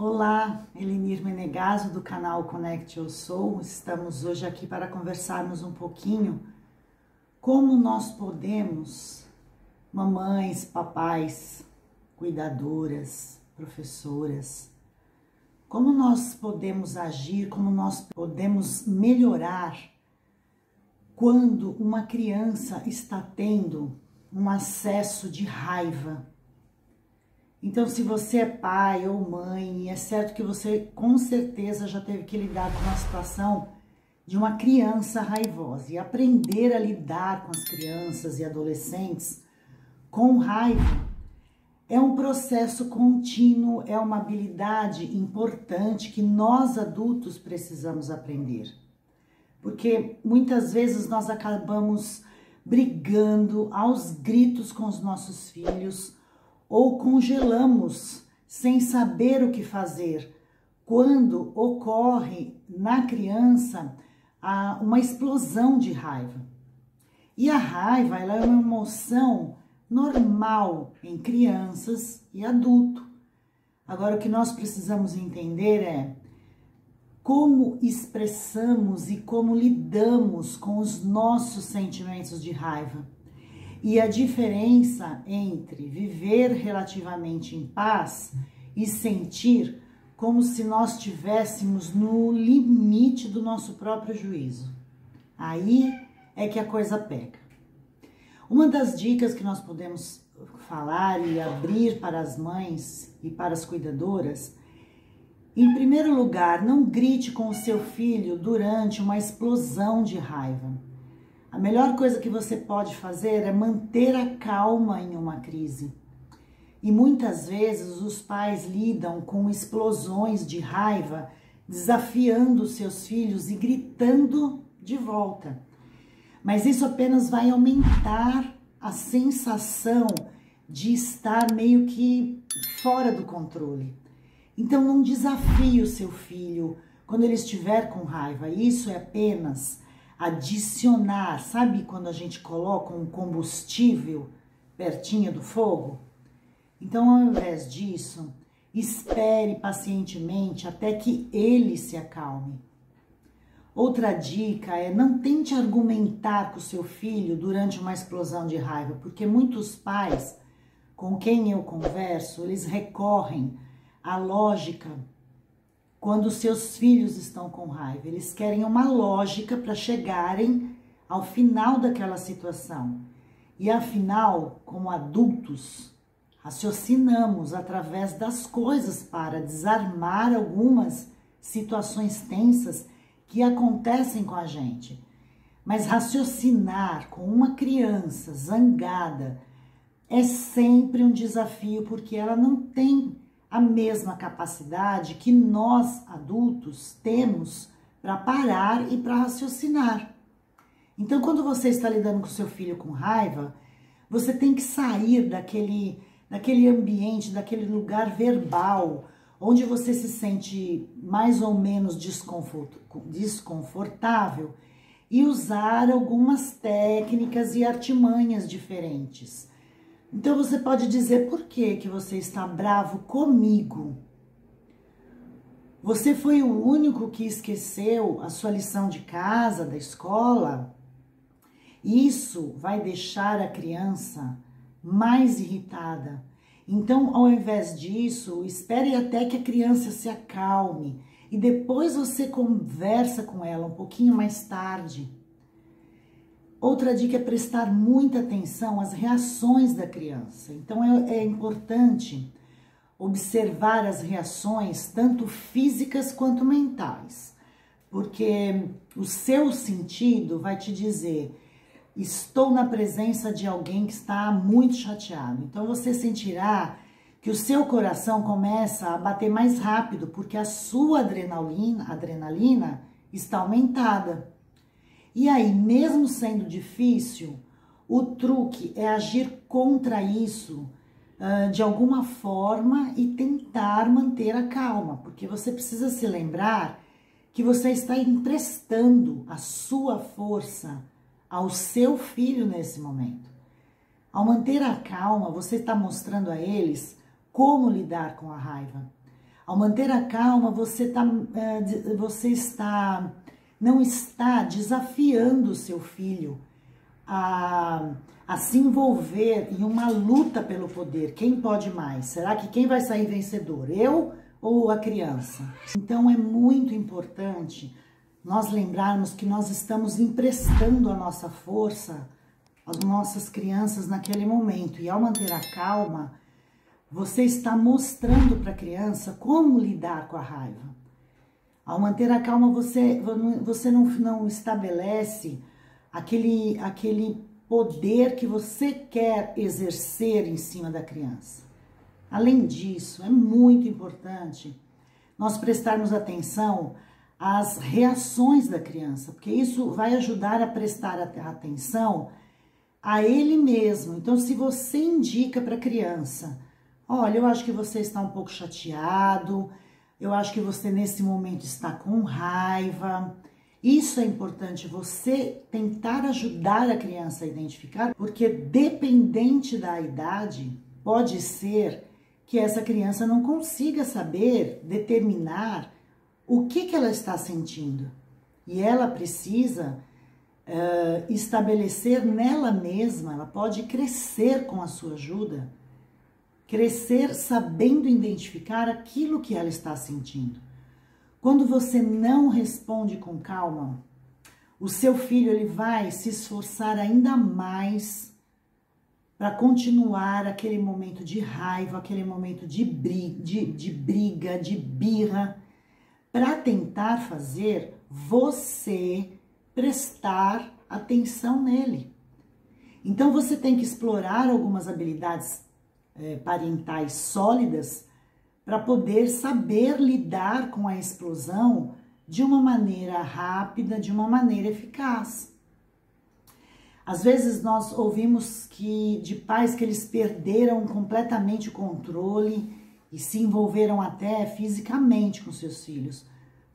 Olá, Elenir Menegaso do canal Conect Eu Sou. Estamos hoje aqui para conversarmos um pouquinho como nós podemos, mamães, papais, cuidadoras, professoras, como nós podemos agir, como nós podemos melhorar quando uma criança está tendo um acesso de raiva. Então, se você é pai ou mãe, é certo que você com certeza já teve que lidar com uma situação de uma criança raivosa. E aprender a lidar com as crianças e adolescentes com raiva é um processo contínuo, é uma habilidade importante que nós adultos precisamos aprender. Porque muitas vezes nós acabamos brigando aos gritos com os nossos filhos, ou congelamos sem saber o que fazer quando ocorre na criança uma explosão de raiva. E a raiva ela é uma emoção normal em crianças e adultos. Agora, o que nós precisamos entender é como expressamos e como lidamos com os nossos sentimentos de raiva. E a diferença entre viver relativamente em paz e sentir como se nós estivéssemos no limite do nosso próprio juízo. Aí é que a coisa pega. Uma das dicas que nós podemos falar e abrir para as mães e para as cuidadoras, em primeiro lugar, não grite com o seu filho durante uma explosão de raiva. A melhor coisa que você pode fazer é manter a calma em uma crise. E muitas vezes os pais lidam com explosões de raiva, desafiando os seus filhos e gritando de volta. Mas isso apenas vai aumentar a sensação de estar meio que fora do controle. Então não desafie o seu filho quando ele estiver com raiva. Isso é apenas adicionar, sabe quando a gente coloca um combustível pertinho do fogo? Então, ao invés disso, espere pacientemente até que ele se acalme. Outra dica é não tente argumentar com o seu filho durante uma explosão de raiva, porque muitos pais com quem eu converso, eles recorrem à lógica. Quando seus filhos estão com raiva, eles querem uma lógica para chegarem ao final daquela situação. E afinal, como adultos, raciocinamos através das coisas para desarmar algumas situações tensas que acontecem com a gente. Mas raciocinar com uma criança zangada é sempre um desafio, porque ela não tem a mesma capacidade que nós, adultos, temos para parar e para raciocinar. Então, quando você está lidando com seu filho com raiva, você tem que sair daquele ambiente, daquele lugar verbal, onde você se sente mais ou menos desconfortável e usar algumas técnicas e artimanhas diferentes. Então você pode dizer por que você está bravo comigo. Você foi o único que esqueceu a sua lição de casa, da escola? Isso vai deixar a criança mais irritada. Então, ao invés disso, espere até que a criança se acalme e depois você conversa com ela um pouquinho mais tarde. Outra dica é prestar muita atenção às reações da criança. Então, é importante observar as reações, tanto físicas quanto mentais, porque o seu sentido vai te dizer: estou na presença de alguém que está muito chateado. Então, você sentirá que o seu coração começa a bater mais rápido, porque a sua adrenalina está aumentada. E aí, mesmo sendo difícil, o truque é agir contra isso de alguma forma e tentar manter a calma, porque você precisa se lembrar que você está emprestando a sua força ao seu filho nesse momento. Ao manter a calma, você está mostrando a eles como lidar com a raiva. Ao manter a calma, não está desafiando o seu filho a se envolver em uma luta pelo poder. Quem pode mais? Será que quem vai sair vencedor? Eu ou a criança? Então é muito importante nós lembrarmos que nós estamos emprestando a nossa força às nossas crianças naquele momento. E ao manter a calma, você está mostrando para a criança como lidar com a raiva. Ao manter a calma, você não estabelece aquele poder que você quer exercer em cima da criança. Além disso, é muito importante nós prestarmos atenção às reações da criança, porque isso vai ajudar a prestar atenção a ele mesmo. Então, se você indica para a criança, olha, eu acho que você está um pouco chateado, eu acho que você nesse momento está com raiva. Isso é importante, você tentar ajudar a criança a identificar, porque dependente da idade, pode ser que essa criança não consiga saber determinar o que ela está sentindo. E ela precisa estabelecer nela mesma, ela pode crescer com a sua ajuda, crescer sabendo identificar aquilo que ela está sentindo. Quando você não responde com calma, o seu filho ele vai se esforçar ainda mais para continuar aquele momento de raiva, aquele momento de briga, de birra, para tentar fazer você prestar atenção nele. Então você tem que explorar algumas habilidades parentais sólidas para poder saber lidar com a explosão de uma maneira rápida, de uma maneira eficaz. Às vezes nós ouvimos de pais que eles perderam completamente o controle e se envolveram até fisicamente com seus filhos,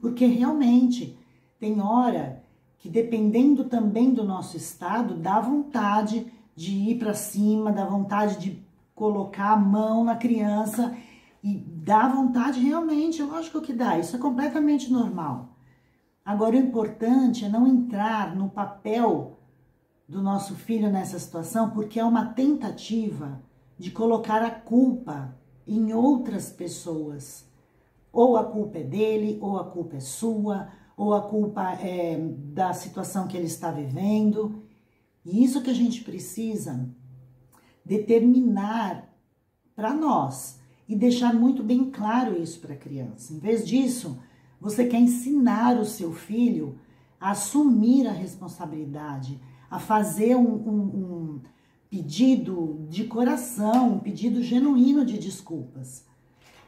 porque realmente tem hora que, dependendo também do nosso estado, dá vontade de ir para cima, dá vontade de colocar a mão na criança e dá vontade realmente, lógico que dá, isso é completamente normal. Agora, o importante é não entrar no papel do nosso filho nessa situação, porque é uma tentativa de colocar a culpa em outras pessoas. Ou a culpa é dele, ou a culpa é sua, ou a culpa é da situação que ele está vivendo. E isso que a gente precisa determinar para nós e deixar muito bem claro isso para a criança. Em vez disso, você quer ensinar o seu filho a assumir a responsabilidade, a fazer um pedido de coração, um pedido genuíno de desculpas.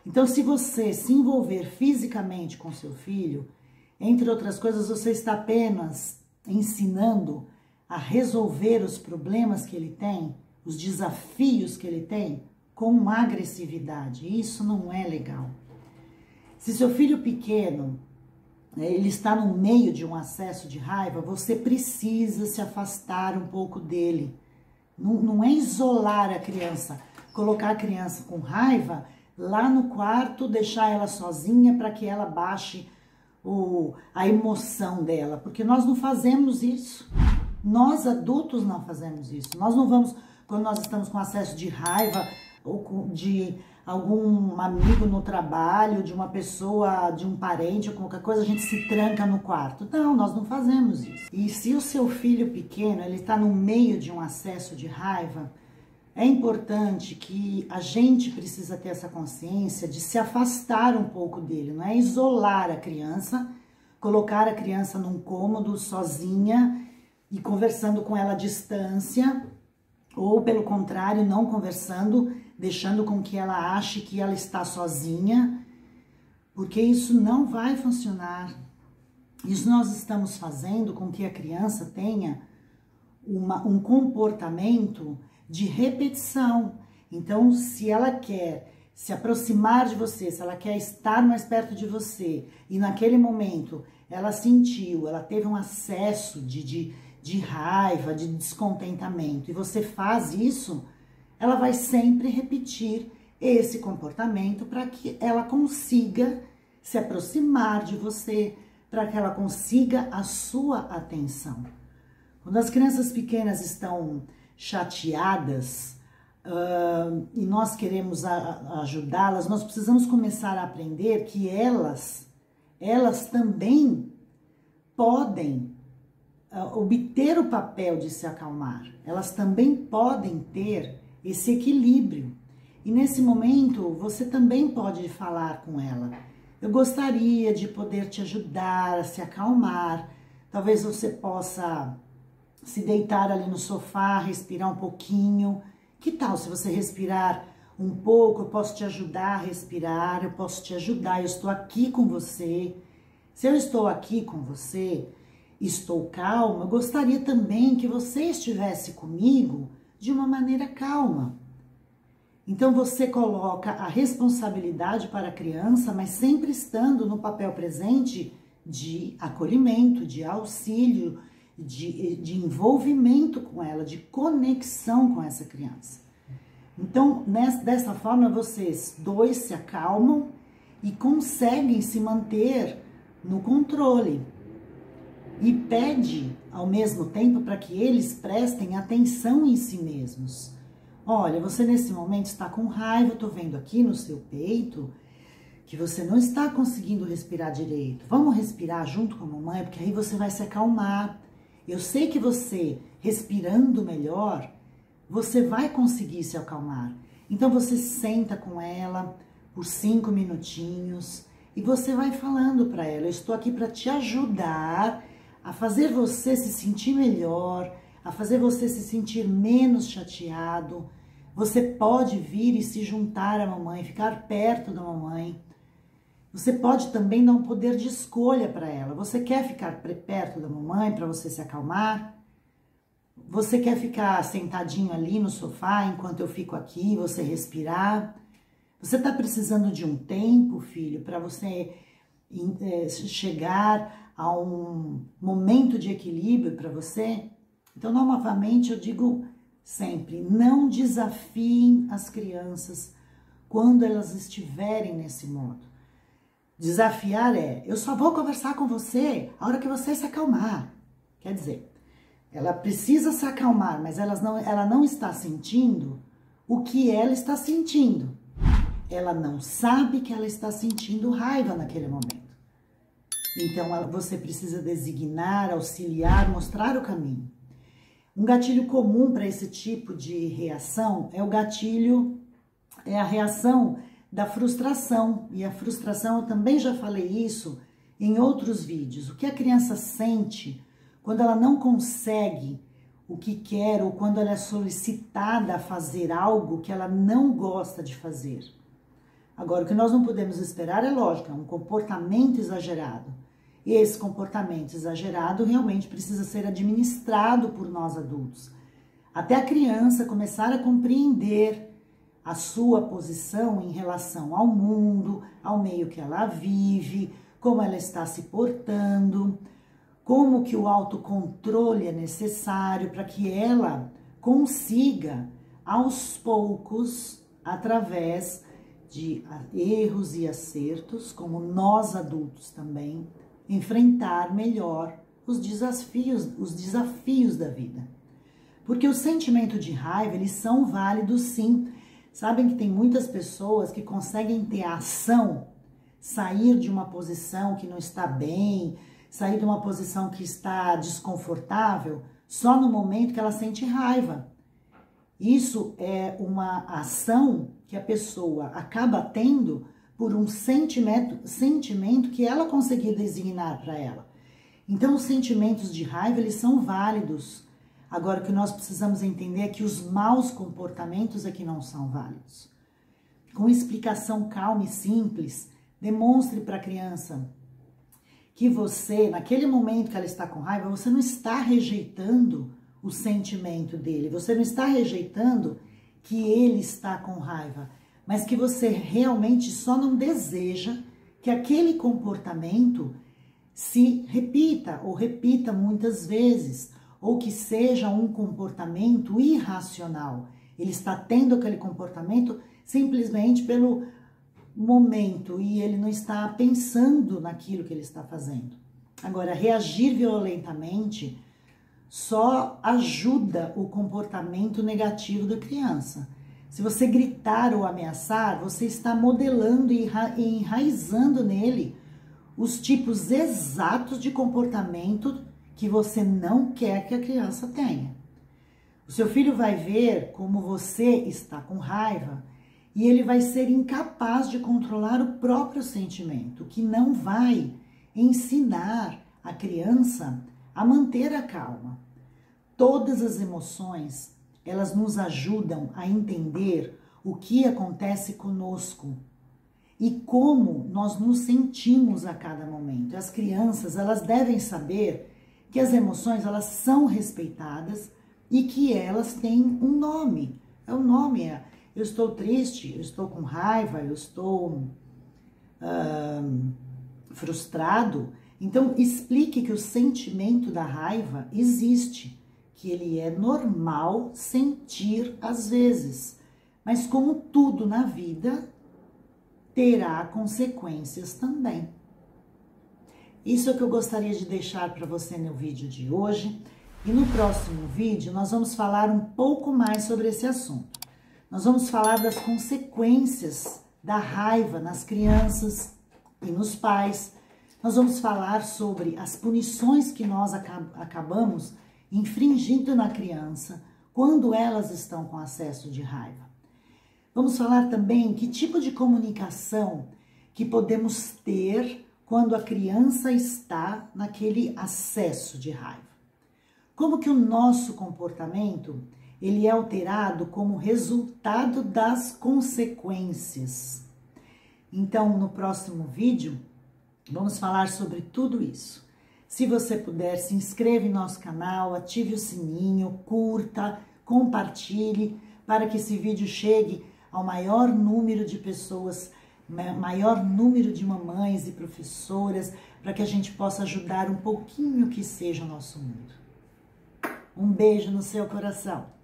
Então, se você se envolver fisicamente com seu filho, entre outras coisas, você está apenas ensinando a resolver os problemas que ele tem, os desafios que ele tem, com agressividade. Isso não é legal. Se seu filho pequeno, ele está no meio de um acesso de raiva, você precisa se afastar um pouco dele. Não é isolar a criança, colocar a criança com raiva lá no quarto, deixar ela sozinha para que ela baixe a emoção dela, porque nós não fazemos isso. Nós adultos não fazemos isso. Nós não vamos, quando nós estamos com acesso de raiva ou de algum amigo no trabalho, de uma pessoa, de um parente ou qualquer coisa, a gente se tranca no quarto. Não, nós não fazemos isso. E se o seu filho pequeno, ele está no meio de um acesso de raiva, é importante que a gente precisa ter essa consciência de se afastar um pouco dele, não é isolar a criança, colocar a criança num cômodo sozinha e conversando com ela à distância, ou pelo contrário, não conversando, deixando com que ela ache que ela está sozinha, porque isso não vai funcionar. Isso nós estamos fazendo com que a criança tenha um comportamento de repetição. Então, se ela quer se aproximar de você, se ela quer estar mais perto de você, e naquele momento ela sentiu, ela teve um acesso de raiva, de descontentamento, e você faz isso, ela vai sempre repetir esse comportamento para que ela consiga se aproximar de você, para que ela consiga a sua atenção. Quando as crianças pequenas estão chateadas e nós queremos ajudá-las, nós precisamos começar a aprender que elas também podem obter o papel de se acalmar. Elas também podem ter esse equilíbrio. E nesse momento, você também pode falar com ela. Eu gostaria de poder te ajudar a se acalmar. Talvez você possa se deitar ali no sofá, respirar um pouquinho. Que tal se você respirar um pouco? Eu posso te ajudar a respirar, eu posso te ajudar, eu estou aqui com você. Se eu estou aqui com você, estou calma, eu gostaria também que você estivesse comigo de uma maneira calma. Então você coloca a responsabilidade para a criança, mas sempre estando no papel presente de acolhimento, de auxílio, de envolvimento com ela, de conexão com essa criança. Então, dessa forma, vocês dois se acalmam e conseguem se manter no controle. E pede, ao mesmo tempo, para que eles prestem atenção em si mesmos. Olha, você nesse momento está com raiva, eu tô vendo aqui no seu peito que você não está conseguindo respirar direito. Vamos respirar junto com a mamãe, porque aí você vai se acalmar. Eu sei que você, respirando melhor, você vai conseguir se acalmar. Então você senta com ela por 5 minutinhos e você vai falando para ela, eu estou aqui para te ajudar a fazer você se sentir melhor, a fazer você se sentir menos chateado. Você pode vir e se juntar à mamãe, ficar perto da mamãe. Você pode também dar um poder de escolha para ela. Você quer ficar perto da mamãe para você se acalmar? Você quer ficar sentadinho ali no sofá enquanto eu fico aqui, você respirar? Você está precisando de um tempo, filho, para você chegar a um momento de equilíbrio para você? Então, novamente, eu digo sempre, não desafiem as crianças quando elas estiverem nesse modo. Desafiar eu só vou conversar com você a hora que você se acalmar. Quer dizer, ela precisa se acalmar, mas ela não está sentindo o que ela está sentindo. Ela não sabe que ela está sentindo raiva naquele momento. Então, você precisa designar, auxiliar, mostrar o caminho. Um gatilho comum para esse tipo de reação é a reação da frustração. E a frustração, eu também já falei isso em outros vídeos. O que a criança sente quando ela não consegue o que quer ou quando ela é solicitada a fazer algo que ela não gosta de fazer. Agora, o que nós não podemos esperar é lógico, é um comportamento exagerado. E esse comportamento exagerado realmente precisa ser administrado por nós adultos. Até a criança começar a compreender a sua posição em relação ao mundo, ao meio que ela vive, como ela está se portando, como que o autocontrole é necessário para que ela consiga, aos poucos, através de erros e acertos, como nós adultos também, enfrentar melhor os desafios da vida. Porque o sentimento de raiva, eles são válidos sim. Sabem que tem muitas pessoas que conseguem ter a ação, sair de uma posição que não está bem, sair de uma posição que está desconfortável, só no momento que ela sente raiva. Isso é uma ação que a pessoa acaba tendo por um sentimento que ela conseguiu designar para ela. Então, os sentimentos de raiva, eles são válidos. Agora, o que nós precisamos entender é que os maus comportamentos é que não são válidos. Com explicação calma e simples, demonstre para a criança que você, naquele momento que ela está com raiva, você não está rejeitando o sentimento dele, você não está rejeitando que ele está com raiva, mas que você realmente só não deseja que aquele comportamento se repita ou repita muitas vezes, ou que seja um comportamento irracional. Ele está tendo aquele comportamento simplesmente pelo momento e ele não está pensando naquilo que ele está fazendo. Agora, reagir violentamente só ajuda o comportamento negativo da criança. Se você gritar ou ameaçar, você está modelando e enraizando nele os tipos exatos de comportamento que você não quer que a criança tenha. O seu filho vai ver como você está com raiva e ele vai ser incapaz de controlar o próprio sentimento, o que não vai ensinar a criança a manter a calma. Todas as emoções, elas nos ajudam a entender o que acontece conosco e como nós nos sentimos a cada momento. As crianças, elas devem saber que as emoções, elas são respeitadas e que elas têm um nome. O nome é: eu estou triste, eu estou com raiva, eu estou frustrado. Então, explique que o sentimento da raiva existe, que ele é normal sentir às vezes, mas como tudo na vida, terá consequências também. Isso é o que eu gostaria de deixar para você no vídeo de hoje. E no próximo vídeo nós vamos falar um pouco mais sobre esse assunto. Nós vamos falar das consequências da raiva nas crianças e nos pais. Nós vamos falar sobre as punições que nós acabamos infringindo na criança quando elas estão com acesso de raiva. Vamos falar também que tipo de comunicação que podemos ter quando a criança está naquele acesso de raiva. Como que o nosso comportamento ele é alterado como resultado das consequências. Então, no próximo vídeo, vamos falar sobre tudo isso. Se você puder, se inscreva em nosso canal, ative o sininho, curta, compartilhe, para que esse vídeo chegue ao maior número de pessoas, maior número de mamães e professoras, para que a gente possa ajudar um pouquinho que seja o nosso mundo. Um beijo no seu coração.